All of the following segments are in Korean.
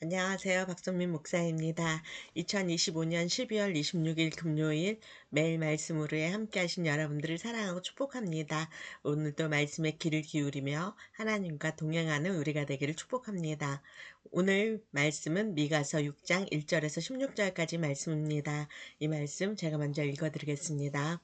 안녕하세요. 박선민 목사입니다. 2025년 12월 26일 금요일 매일 말씀으로에 함께 하신 여러분들을 사랑하고 축복합니다. 오늘도 말씀에 귀를 기울이며 하나님과 동행하는 우리가 되기를 축복합니다. 오늘 말씀은 미가서 6장 1절에서 16절까지 말씀입니다. 이 말씀 제가 먼저 읽어드리겠습니다.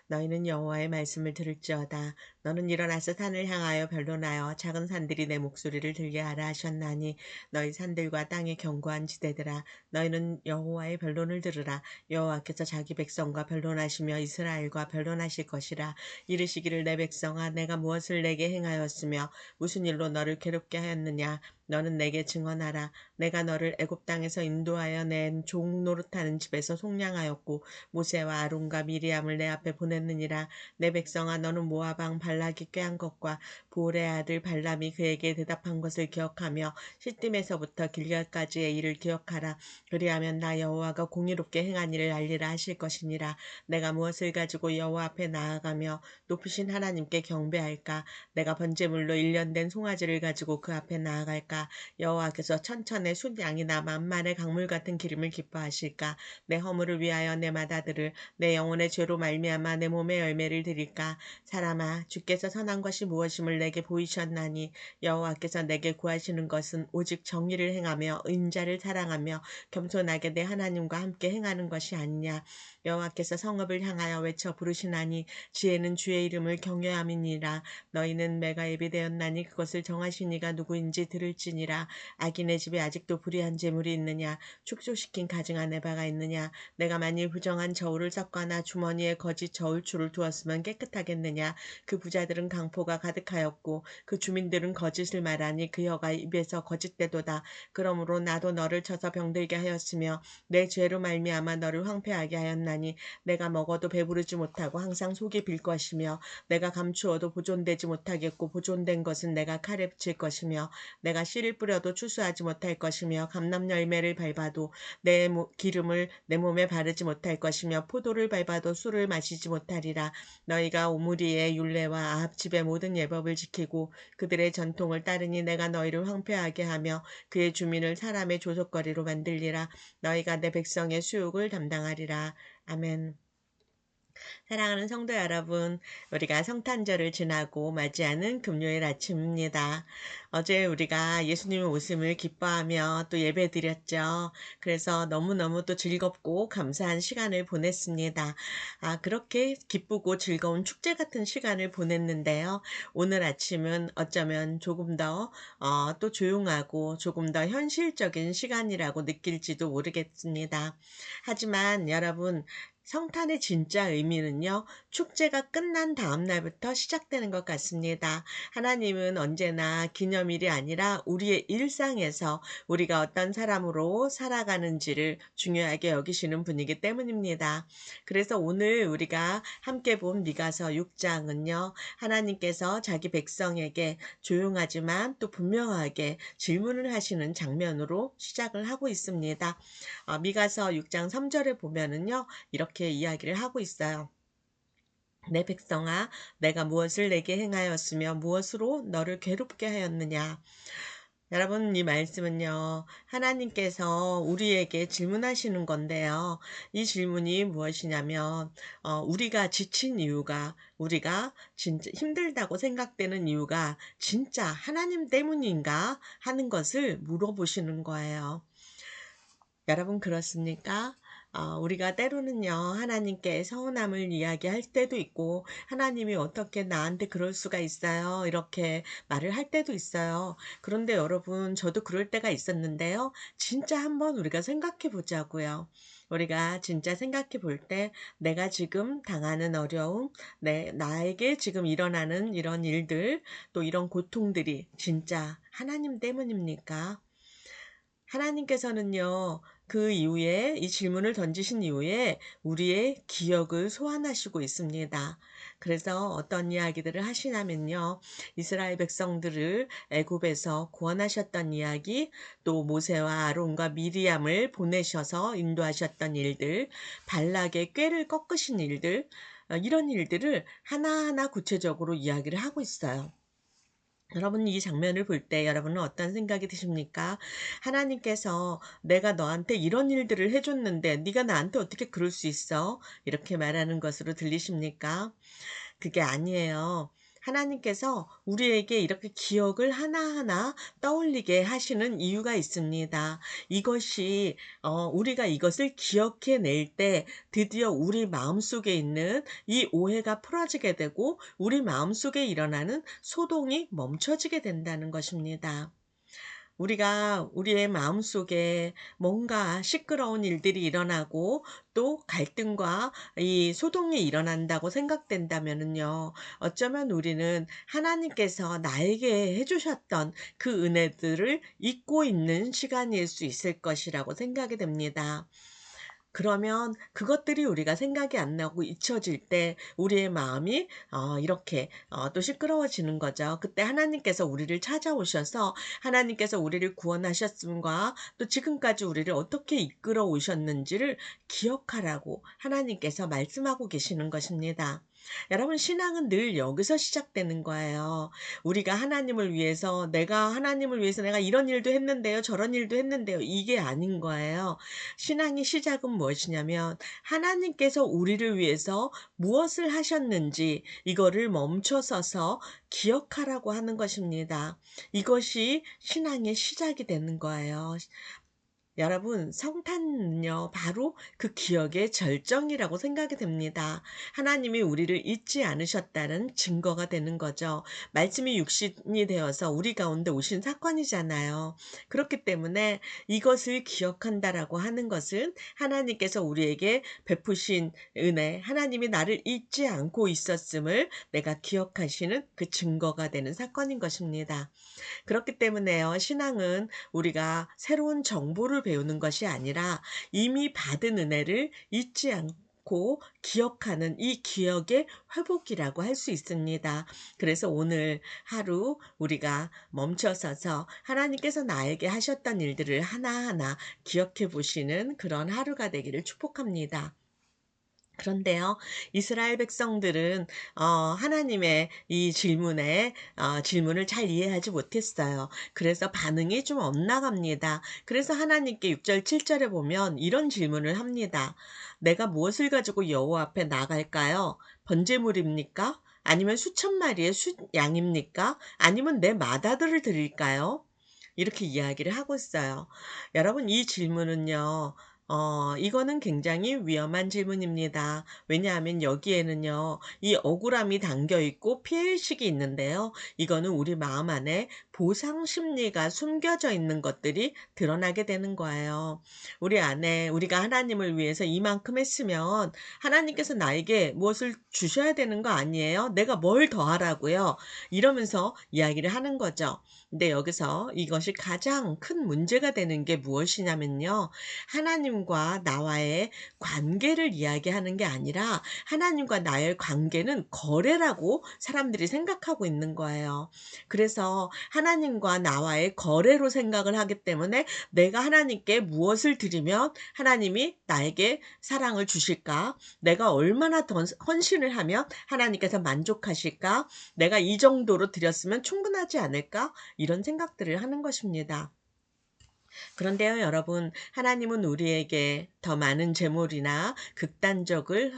너희는 여호와의 말씀을 들을지어다. 너는 일어나서 산을 향하여 변론하여 작은 산들이 내 목소리를 들게 하라 하셨나니 너희 산들과 땅의 견고한 지대들아 너희는 여호와의 변론을 들으라. 여호와께서 자기 백성과 변론하시며 이스라엘과 변론하실 것이라. 이르시기를 내 백성아 내가 무엇을 내게 행하였으며 무슨 일로 너를 괴롭게 하였느냐. 너는 내게 증언하라. 내가 너를 애굽 땅에서 인도하여 낸 종 노릇하는 집에서 속량하였고 모세와 아론과 미리암을 내 앞에 보냈느니라. 내 백성아 너는 모압 왕 발락이 꾀한 것과 보올의 아들 발람이 그에게 대답한 것을 기억하며 시딤에서부터 길갈까지의 일을 기억하라. 그리하면 나 여호와가 공의롭게 행한 일을 알리라 하실 것이니라. 내가 무엇을 가지고 여호와 앞에 나아가며 높으신 하나님께 경배할까. 내가 번제물로 일련된 송아지를 가지고 그 앞에 나아갈까. 여호와께서 천천의 숫 양이나 만만의 강물 같은 기름을 기뻐하실까. 내 허물을 위하여 내 맏아들을 내 영혼의 죄로 말미암아 내 몸의 열매를 드릴까. 사람아 주께서 선한 것이 무엇임을 내게 보이셨나니 여호와께서 내게 구하시는 것은 오직 정의를 행하며 인자를 사랑하며 겸손하게 내 하나님과 함께 행하는 것이 아니냐. 여호와께서 성읍을 향하여 외쳐 부르시나니 지혜는 주의 이름을 경외함이니라. 너희는 매가 예비되었나니 그것을 정하신 이가 누구인지 들을지니라. 악인의 집에 아직도 불의한 재물이 있느냐. 축소시킨 가증 안에 바가 있느냐. 내가 만일 부정한 저울을 섞거나 주머니에 거짓 저울추를 두었으면 깨끗하겠느냐. 그 부자들은 강포가 가득하였고 그 주민들은 거짓을 말하니 그 혀가 입에서 거짓되도다. 그러므로 나도 너를 쳐서 병들게 하였으며 내 죄로 말미암아 너를 황폐하게 하였나니 내가 먹어도 배부르지 못하고 항상 속이 빌 것이며 내가 감추어도 보존되지 못하겠고 보존된 것은 내가 칼에 붙일 것이며 내가 씨를 뿌려도 추수하지 못할 것이며 감람 열매를 밟아도 내 기름을 내 몸에 바르지 못할 것이며 포도를 밟아도 술을 마시지 못하리라. 너희가 오므리의 율례와 아합 집의 모든 예법을 지키고 그들의 전통을 따르니 내가 너희를 황폐하게 하며 그의 주민을 사람의 조속거리로 만들리라. 너희가 내 백성의 수욕을 담당하리라. 아멘. 사랑하는 성도 여러분, 우리가 성탄절을 지나고 맞이하는 금요일 아침입니다. 어제 우리가 예수님의 오심을 기뻐하며 또 예배드렸죠. 그래서 너무너무 또 즐겁고 감사한 시간을 보냈습니다. 그렇게 기쁘고 즐거운 축제 같은 시간을 보냈는데요. 오늘 아침은 어쩌면 조금 더 또 조용하고 조금 더 현실적인 시간이라고 느낄지도 모르겠습니다. 하지만 여러분, 성탄의 진짜 의미는요, 축제가 끝난 다음 날부터 시작되는 것 같습니다. 하나님은 언제나 기념일이 아니라 우리의 일상에서 우리가 어떤 사람으로 살아가는지를 중요하게 여기시는 분이기 때문입니다. 그래서 오늘 우리가 함께 본 미가서 6장은요, 하나님께서 자기 백성에게 조용하지만 또 분명하게 질문을 하시는 장면으로 시작을 하고 있습니다. 미가서 6장 3절에 보면은요, 이렇게 이야기를 하고 있어요. 내 백성아, 내가 무엇을 내게 행하였으며 무엇으로 너를 괴롭게 하였느냐. 여러분, 이 말씀은요, 하나님께서 우리에게 질문하시는 건데요. 이 질문이 무엇이냐면, 우리가 지친 이유가, 우리가 진짜 힘들다고 생각되는 이유가 진짜 하나님 때문인가 하는 것을 물어보시는 거예요. 여러분 그렇습니까? 우리가 때로는요, 하나님께 서운함을 이야기할 때도 있고, 하나님이 어떻게 나한테 그럴 수가 있어요? 이렇게 말을 할 때도 있어요. 그런데 여러분, 저도 그럴 때가 있었는데요. 진짜 한번 우리가 생각해 보자고요. 우리가 진짜 생각해 볼 때, 내가 지금 당하는 어려움, 나에게 지금 일어나는 이런 일들, 또 이런 고통들이 진짜 하나님 때문입니까? 하나님께서는요, 그 이후에, 이 질문을 던지신 이후에 우리의 기억을 소환하시고 있습니다. 그래서 어떤 이야기들을 하시냐면요, 이스라엘 백성들을 애굽에서 구원하셨던 이야기, 또 모세와 아론과 미리암을 보내셔서 인도하셨던 일들, 발락의 꾀를 꺾으신 일들, 이런 일들을 하나하나 구체적으로 이야기를 하고 있어요. 여러분 이 장면을 볼 때 여러분은 어떤 생각이 드십니까? 하나님께서 "내가 너한테 이런 일들을 해 줬는데 네가 나한테 어떻게 그럴 수 있어?" 이렇게 말하는 것으로 들리십니까? 그게 아니에요. 하나님께서 우리에게 이렇게 기억을 하나하나 떠올리게 하시는 이유가 있습니다. 이것이 우리가 이것을 기억해낼 때 드디어 우리 마음속에 있는 이 오해가 풀어지게 되고 우리 마음속에 일어나는 소동이 멈춰지게 된다는 것입니다. 우리가 우리의 마음속에 뭔가 시끄러운 일들이 일어나고 또 갈등과 이 소동이 일어난다고 생각된다면은요. 어쩌면 우리는 하나님께서 나에게 해 주셨던 그 은혜들을 잊고 있는 시간일 수 있을 것이라고 생각이 됩니다. 그러면 그것들이 우리가 생각이 안 나고 잊혀질 때 우리의 마음이 이렇게 또 시끄러워지는 거죠. 그때 하나님께서 우리를 찾아오셔서 하나님께서 우리를 구원하셨음과 또 지금까지 우리를 어떻게 이끌어 오셨는지를 기억하라고 하나님께서 말씀하고 계시는 것입니다. 여러분 신앙은 늘 여기서 시작되는 거예요. 우리가 하나님을 위해서 내가 이런 일도 했는데요. 저런 일도 했는데요. 이게 아닌 거예요. 신앙의 시작은 무엇이냐면 하나님께서 우리를 위해서 무엇을 하셨는지 이거를 멈춰서서 기억하라고 하는 것입니다. 이것이 신앙의 시작이 되는 거예요. 여러분, 성탄은요, 바로 그 기억의 절정이라고 생각이 됩니다. 하나님이 우리를 잊지 않으셨다는 증거가 되는 거죠. 말씀이 육신이 되어서 우리 가운데 오신 사건이잖아요. 그렇기 때문에 이것을 기억한다라고 하는 것은 하나님께서 우리에게 베푸신 은혜, 하나님이 나를 잊지 않고 있었음을 내가 기억하시는 그 증거가 되는 사건인 것입니다. 그렇기 때문에요. 신앙은 우리가 새로운 정보를 배우는 것이 아니라 이미 받은 은혜를 잊지 않고 기억하는 이 기억의 회복이라고 할 수 있습니다. 그래서 오늘 하루 우리가 멈춰서서 하나님께서 나에게 하셨던 일들을 하나하나 기억해 보시는 그런 하루가 되기를 축복합니다. 그런데요, 이스라엘 백성들은 하나님의 이 질문을 잘 이해하지 못했어요. 그래서 반응이 좀 엇나갑니다. 그래서 하나님께 6절, 7절에 보면 이런 질문을 합니다. 내가 무엇을 가지고 여호와 앞에 나갈까요? 번제물입니까? 아니면 수천 마리의 양입니까? 아니면 내 맏아들을 드릴까요? 이렇게 이야기를 하고 있어요. 여러분, 이 질문은요, 이거는 굉장히 위험한 질문입니다. 왜냐하면 여기에는요, 이 억울함이 담겨 있고 피해의식이 있는데요. 이거는 우리 마음 안에 보상 심리가 숨겨져 있는 것들이 드러나게 되는 거예요. 우리 안에 우리가 하나님을 위해서 이만큼 했으면 하나님께서 나에게 무엇을 주셔야 되는 거 아니에요? 내가 뭘 더 하라고요? 이러면서 이야기를 하는 거죠. 근데 여기서 이것이 가장 큰 문제가 되는 게 무엇이냐면요. 하나님과 나와의 관계를 이야기하는 게 아니라 하나님과 나의 관계는 거래라고 사람들이 생각하고 있는 거예요. 그래서 하나님과 나와의 거래로 생각을 하기 때문에 내가 하나님께 무엇을 드리면 하나님이 나에게 사랑을 주실까? 내가 얼마나 더 헌신을 하면 하나님께서 만족하실까? 내가 이 정도로 드렸으면 충분하지 않을까? 이런 생각들을 하는 것입니다. 그런데요, 여러분, 하나님은 우리에게 더 많은 재물이나 극단적인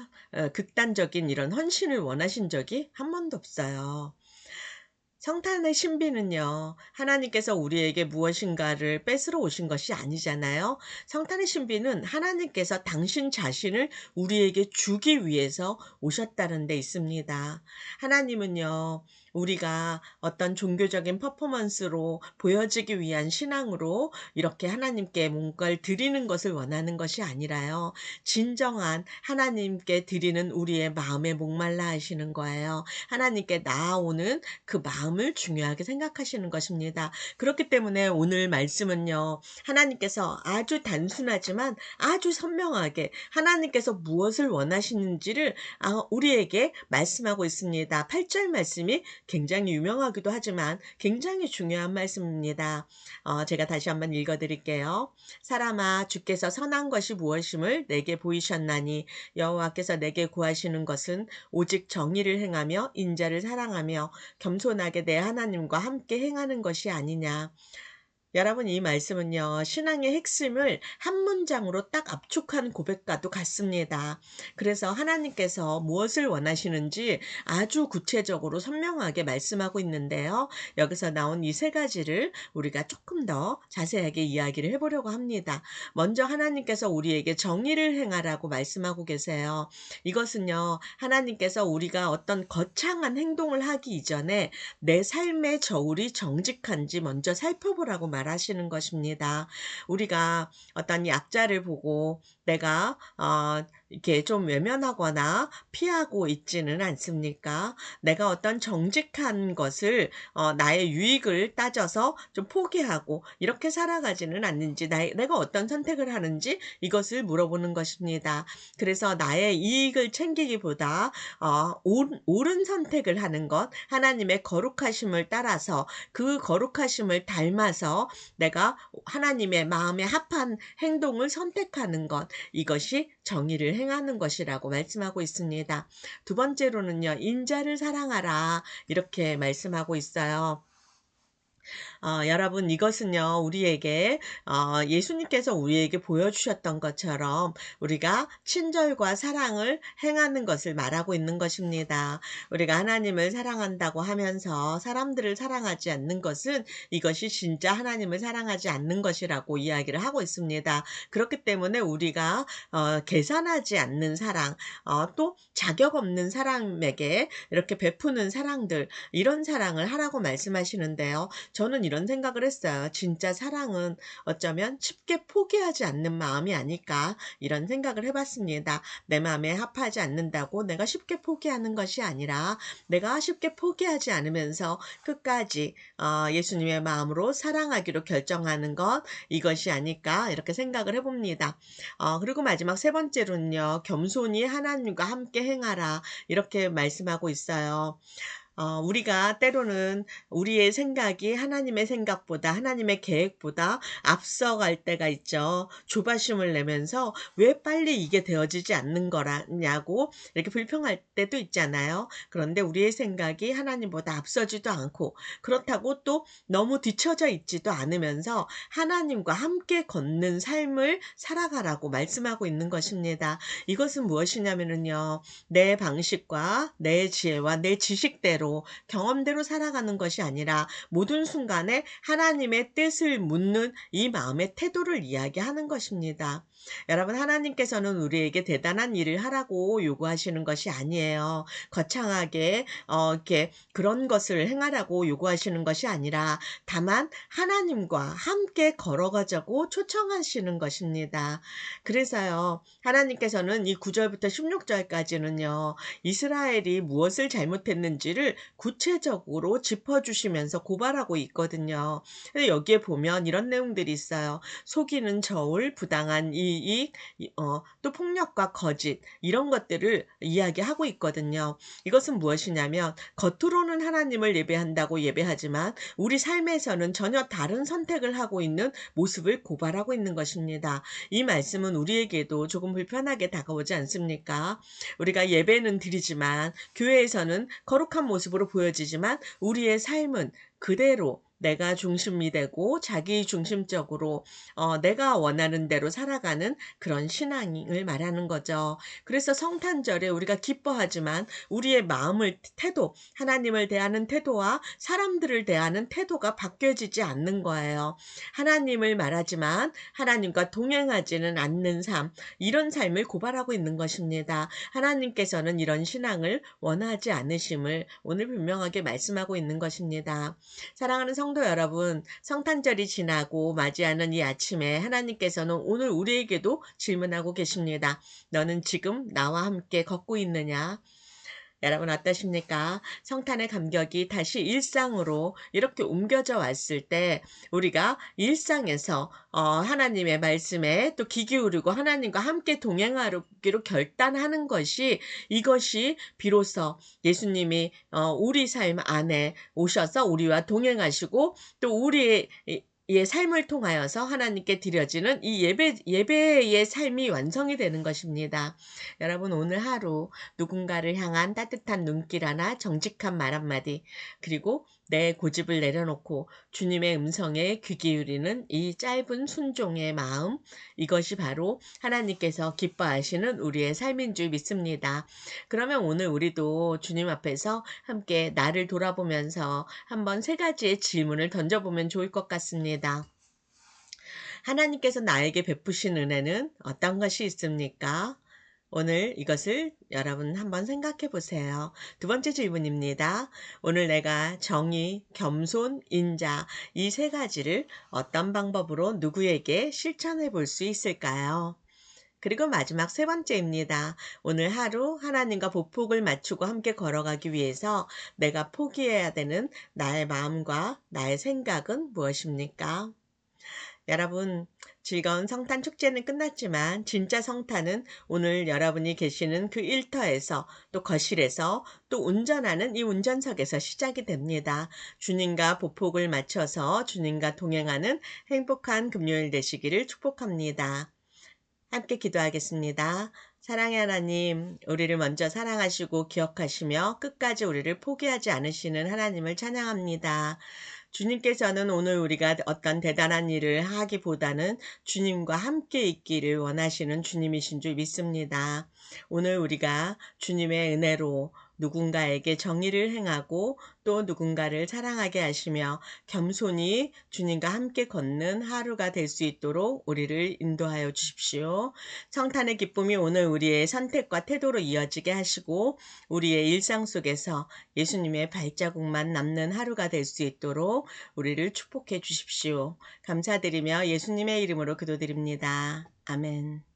이런 헌신을 원하신 적이 한 번도 없어요. 성탄의 신비는요, 하나님께서 우리에게 무엇인가를 뺏으러 오신 것이 아니잖아요. 성탄의 신비는 하나님께서 당신 자신을 우리에게 주기 위해서 오셨다는 데 있습니다. 하나님은요, 우리가 어떤 종교적인 퍼포먼스로 보여지기 위한 신앙으로 이렇게 하나님께 뭔가를 드리는 것을 원하는 것이 아니라요. 진정한 하나님께 드리는 우리의 마음에 목말라 하시는 거예요. 하나님께 나아오는 그 마음을 중요하게 생각하시는 것입니다. 그렇기 때문에 오늘 말씀은요. 하나님께서 아주 단순하지만 아주 선명하게 하나님께서 무엇을 원하시는지를 우리에게 말씀하고 있습니다. 8절 말씀이 굉장히 유명하기도 하지만 굉장히 중요한 말씀입니다. 제가 다시 한번 읽어드릴게요. 사람아, 주께서 선한 것이 무엇임을 내게 보이셨나니 여호와께서 내게 구하시는 것은 오직 정의를 행하며 인자를 사랑하며 겸손하게 내 하나님과 함께 행하는 것이 아니냐. 여러분, 이 말씀은요, 신앙의 핵심을 한 문장으로 딱 압축한 고백과도 같습니다. 그래서 하나님께서 무엇을 원하시는지 아주 구체적으로 선명하게 말씀하고 있는데요. 여기서 나온 이 세 가지를 우리가 조금 더 자세하게 이야기를 해보려고 합니다. 먼저 하나님께서 우리에게 정의를 행하라고 말씀하고 계세요. 이것은요, 하나님께서 우리가 어떤 거창한 행동을 하기 이전에 내 삶의 저울이 정직한지 먼저 살펴보라고 말하시는 것입니다. 우리가 어떤 약자를 보고 내가 이렇게 좀 외면하거나 피하고 있지는 않습니까? 내가 어떤 정직한 것을 나의 유익을 따져서 좀 포기하고 이렇게 살아가지는 않는지, 내가 어떤 선택을 하는지 이것을 물어보는 것입니다. 그래서 나의 이익을 챙기기보다 옳은 선택을 하는 것, 하나님의 거룩하심을 따라서 그 거룩하심을 닮아서 내가 하나님의 마음에 합한 행동을 선택하는 것, 이것이 정의를 행하는 것이라고 말씀하고 있습니다. 두 번째로는요, 인자를 사랑하라, 이렇게 말씀하고 있어요. 여러분, 이것은요, 우리에게 예수님께서 우리에게 보여주셨던 것처럼 우리가 친절과 사랑을 행하는 것을 말하고 있는 것입니다. 우리가 하나님을 사랑한다고 하면서 사람들을 사랑하지 않는 것은 이것이 진짜 하나님을 사랑하지 않는 것이라고 이야기를 하고 있습니다. 그렇기 때문에 우리가 계산하지 않는 사랑, 또 자격 없는 사람에게 이렇게 베푸는 사랑들, 이런 사랑을 하라고 말씀하시는데요. 저는 이런 생각을 했어요. 진짜 사랑은 어쩌면 쉽게 포기하지 않는 마음이 아닐까, 이런 생각을 해봤습니다. 내 마음에 합하지 않는다고 내가 쉽게 포기하는 것이 아니라 내가 쉽게 포기하지 않으면서 끝까지 예수님의 마음으로 사랑하기로 결정하는 것, 이것이 아닐까, 이렇게 생각을 해봅니다. 그리고 마지막 세 번째로는요, 겸손히 하나님과 함께 행하라, 이렇게 말씀하고 있어요. 우리가 때로는 우리의 생각이 하나님의 생각보다, 하나님의 계획보다 앞서갈 때가 있죠. 조바심을 내면서 왜 빨리 이게 되어지지 않는 거라냐고 이렇게 불평할 때도 있잖아요. 그런데 우리의 생각이 하나님보다 앞서지도 않고, 그렇다고 또 너무 뒤처져 있지도 않으면서 하나님과 함께 걷는 삶을 살아가라고 말씀하고 있는 것입니다. 이것은 무엇이냐면요, 내 방식과 내 지혜와 내 지식대로 경험대로 살아가는 것이 아니라 모든 순간에 하나님의 뜻을 묻는 이 마음의 태도를 이야기하는 것입니다. 여러분, 하나님께서는 우리에게 대단한 일을 하라고 요구하시는 것이 아니에요. 거창하게 이렇게 그런 것을 행하라고 요구하시는 것이 아니라 다만 하나님과 함께 걸어가자고 초청하시는 것입니다. 그래서요, 하나님께서는 이 9절부터 16절까지는요, 이스라엘이 무엇을 잘못했는지를 구체적으로 짚어주시면서 고발하고 있거든요. 근데 여기에 보면 이런 내용들이 있어요. 속이는 저울, 부당한 이익, 또 폭력과 거짓, 이런 것들을 이야기하고 있거든요. 이것은 무엇이냐면 겉으로는 하나님을 예배한다고 예배하지만 우리 삶에서는 전혀 다른 선택을 하고 있는 모습을 고발하고 있는 것입니다. 이 말씀은 우리에게도 조금 불편하게 다가오지 않습니까? 우리가 예배는 드리지만 교회에서는 거룩한 모습으로 보여지지만 우리의 삶은 그대로 내가 중심이 되고 자기 중심적으로 내가 원하는 대로 살아가는 그런 신앙을 말하는 거죠. 그래서 성탄절에 우리가 기뻐하지만 우리의 마음을, 태도, 하나님을 대하는 태도와 사람들을 대하는 태도가 바뀌어지지 않는 거예요. 하나님을 말하지만 하나님과 동행하지는 않는 삶, 이런 삶을 고발하고 있는 것입니다. 하나님께서는 이런 신앙을 원하지 않으심을 오늘 분명하게 말씀하고 있는 것입니다. 사랑하는 성도 여러분, 성탄절이 지나고 맞이하는 이 아침에 하나님께서는 오늘 우리에게도 질문하고 계십니다. 너는 지금 나와 함께 걷고 있느냐? 여러분 어떠십니까? 성탄의 감격이 다시 일상으로 이렇게 옮겨져 왔을 때 우리가 일상에서 하나님의 말씀에 또 귀 기울이고 하나님과 함께 동행하기로 결단하는 것이 이것이 비로소 예수님이 우리 삶 안에 오셔서 우리와 동행하시고 또 우리의 삶을 통하여서 하나님께 드려지는 이 예배의 삶이 완성이 되는 것입니다. 여러분 오늘 하루 누군가를 향한 따뜻한 눈길 하나, 정직한 말 한마디, 그리고 내 고집을 내려놓고 주님의 음성에 귀 기울이는 이 짧은 순종의 마음, 이것이 바로 하나님께서 기뻐하시는 우리의 삶인 줄 믿습니다. 그러면 오늘 우리도 주님 앞에서 함께 나를 돌아보면서 한번 세 가지의 질문을 던져보면 좋을 것 같습니다. 하나님께서 나에게 베푸신 은혜는 어떤 것이 있습니까? 오늘 이것을 여러분 한번 생각해 보세요. 두 번째 질문입니다. 오늘 내가 정의, 겸손, 인자 이 세 가지를 어떤 방법으로 누구에게 실천해 볼 수 있을까요? 그리고 마지막 세 번째입니다. 오늘 하루 하나님과 보폭을 맞추고 함께 걸어가기 위해서 내가 포기해야 되는 나의 마음과 나의 생각은 무엇입니까? 여러분, 즐거운 성탄 축제는 끝났지만 진짜 성탄은 오늘 여러분이 계시는 그 일터에서 또 거실에서 또 운전하는 이 운전석에서 시작이 됩니다. 주님과 보폭을 맞춰서 주님과 동행하는 행복한 금요일 되시기를 축복합니다. 함께 기도하겠습니다. 사랑의 하나님, 우리를 먼저 사랑하시고 기억하시며 끝까지 우리를 포기하지 않으시는 하나님을 찬양합니다. 주님께서는 오늘 우리가 어떤 대단한 일을 하기보다는 주님과 함께 있기를 원하시는 주님이신 줄 믿습니다. 오늘 우리가 주님의 은혜로 누군가에게 정의를 행하고 또 누군가를 사랑하게 하시며 겸손히 주님과 함께 걷는 하루가 될 수 있도록 우리를 인도하여 주십시오. 성탄의 기쁨이 오늘 우리의 선택과 태도로 이어지게 하시고 우리의 일상 속에서 예수님의 발자국만 남는 하루가 될 수 있도록 우리를 축복해 주십시오. 감사드리며 예수님의 이름으로 기도드립니다. 아멘.